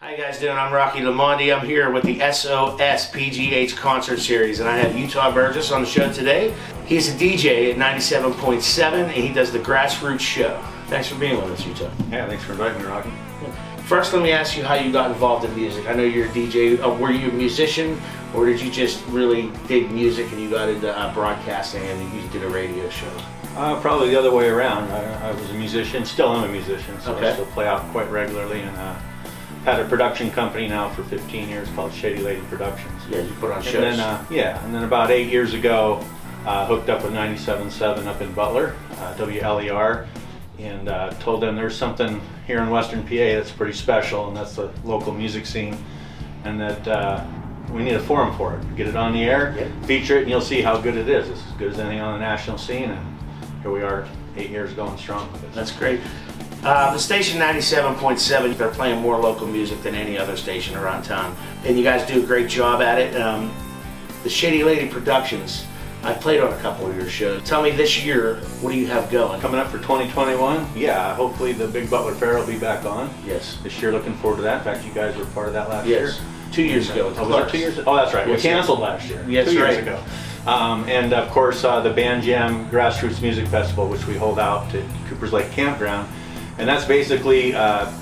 How you guys doing? I'm Rocky LAMONDE. I'm here with the SOSPGH Concert Series, and I have Utah Burgess on the show today. He's a DJ at 97.7, and he does the Grassroots Show. Thanks for being with us, Utah. Yeah, thanks for inviting me, Rocky. First, let me ask you how you got involved in music. I know you're a DJ. Were you a musician, or did you just really dig music and you got into broadcasting and you did a radio show? Probably the other way around. I was a musician, still am a musician, so okay. I still play out quite regularly, and had a production company now for 15 years called Shady Lady Productions. Yeah, you put on shows. And then, and then about 8 years ago, hooked up with 97.7 up in Butler, WLER, and told them there's something here in Western PA that's pretty special, and that's the local music scene, and that we need a forum for it. Get it on the air, feature it, and you'll see how good it is. It's as good as anything on the national scene, and here we are 8 years going strong with it. That's great. The station 97.7, they're playing more local music than any other station around town, and you guys do a great job at it. The Shady Lady Productions, I played on a couple of your shows. Tell me this year, what do you have going? Coming up for 2021, yeah, hopefully the Big Butler Fair will be back on. Yes. This year, looking forward to that. In fact, you guys were part of that last year. 2 years ago. Oh, was it 2 years ago? Oh, that's right. Yes, we canceled last year. Yes, 2 years right. ago. And of course, the Band Jam Grassroots Music Festival, which we hold out to Cooper's Lake Campground. And that's basically a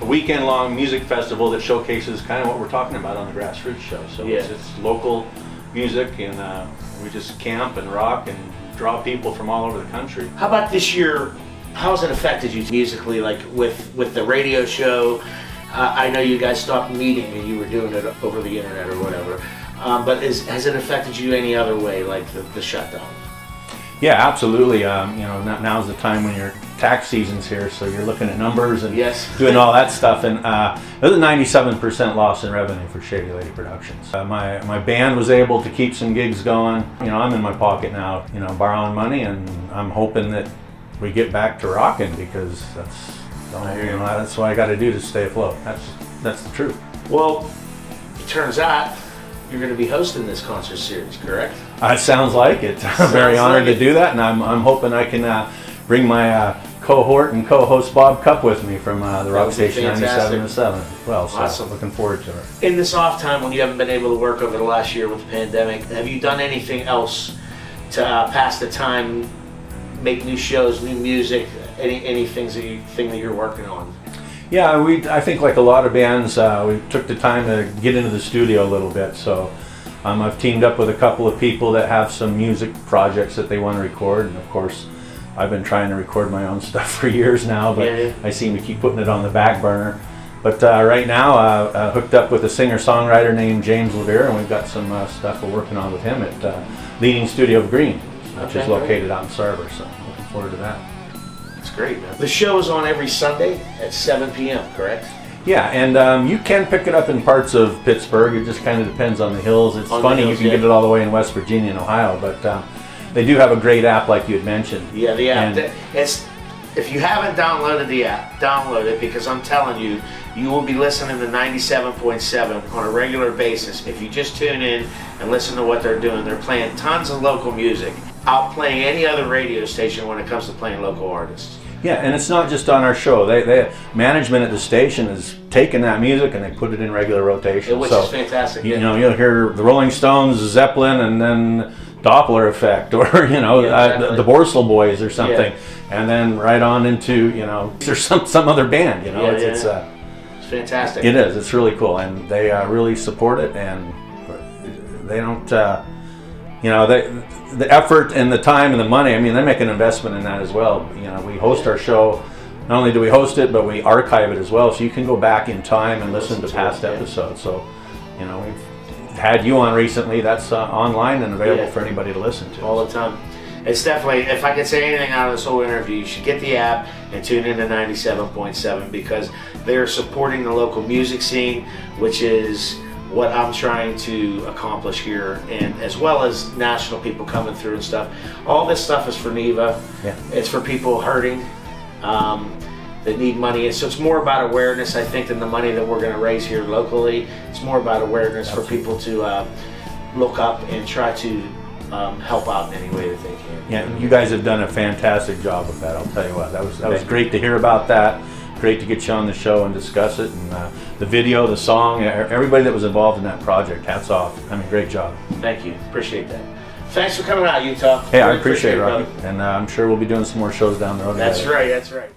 weekend-long music festival that showcases kind of what we're talking about on the Grassroots Show. So it's local music, and we just camp and rock and draw people from all over the country. How about this year? How has it affected you musically, like with the radio show? I know you guys stopped meeting and you were doing it over the internet or whatever. But has it affected you any other way, like the shutdown? Yeah, absolutely. You know, now's the time when your tax season's here, so you're looking at numbers and doing all that stuff. And there's a 97% loss in revenue for Shady Lady Productions. My band was able to keep some gigs going. You know, I'm in my pocket now, you know, borrowing money, and I'm hoping that we get back to rocking, because that's that's what I got to do to stay afloat. That's the truth. Well, it turns out you're going to be hosting this concert series, correct? It sounds like it. I'm very honored to do that, and I'm hoping I can bring my cohort and co-host Bob Cupp with me from the Rock Station 97.7. Well, so awesome. Looking forward to it. In this off time, when you haven't been able to work over the last year with the pandemic, have you done anything else to pass the time, make new shows, new music, anything that you're working on? Yeah, I think like a lot of bands, we took the time to get into the studio a little bit. So I've teamed up with a couple of people that have some music projects that they want to record, and of course I've been trying to record my own stuff for years now, but I seem to keep putting it on the back burner. But right now, hooked up with a singer-songwriter named James LeVere, and we've got some stuff we're working on with him at Leading Studio of Green, which is located out in Sarver, so looking forward to that. That's great, man. The show is on every Sunday at 7 p.m., correct? Yeah, and you can pick it up in parts of Pittsburgh. It just kind of depends on the hills. It's funny, you can get it all the way in West Virginia and Ohio, but they do have a great app like you had mentioned. Yeah, the app. If you haven't downloaded the app, download it, because I'm telling you, you will be listening to 97.7 on a regular basis. If you just tune in and listen to what they're doing, they're playing tons of local music, outplaying any other radio station when it comes to playing local artists. Yeah, and it's not just on our show. Management at the station has taken that music and they put it in regular rotation. Which is fantastic. You know, you'll hear the Rolling Stones, Zeppelin, and then Doppler Effect, or you know, the Burchell Boys or something, and then right on into, you know, there's some other band. You know, it's fantastic. It is. It's really cool, and they really support it, and they don't. You know, the effort and the time and the money, I mean, they make an investment in that as well. You know, we host our show, not only do we host it, but we archive it as well, so you can go back in time and listen to past episodes. So, you know, we've had you on recently. That's online and available for anybody to listen to. All the time. It's definitely, if I could say anything out of this whole interview, you should get the app and tune in to 97.7, because they're supporting the local music scene, which is what I'm trying to accomplish here, and as well as national people coming through and stuff. All this stuff is for NEVA. It's for people hurting that need money, and so it's more about awareness, I think, than the money that we're going to raise here locally. It's more about awareness for people to look up and try to help out in any way that they can. Yeah, you guys have done a fantastic job with that. I'll tell you what, that was great to hear about that. Great to get you on the show and discuss it, and the video, the song, everybody that was involved in that project. Hats off. I mean, great job. Thank you. Appreciate that. Thanks for coming out, Utah. Hey, I appreciate it, Rocky. And I'm sure we'll be doing some more shows down the road. That's right. That's right.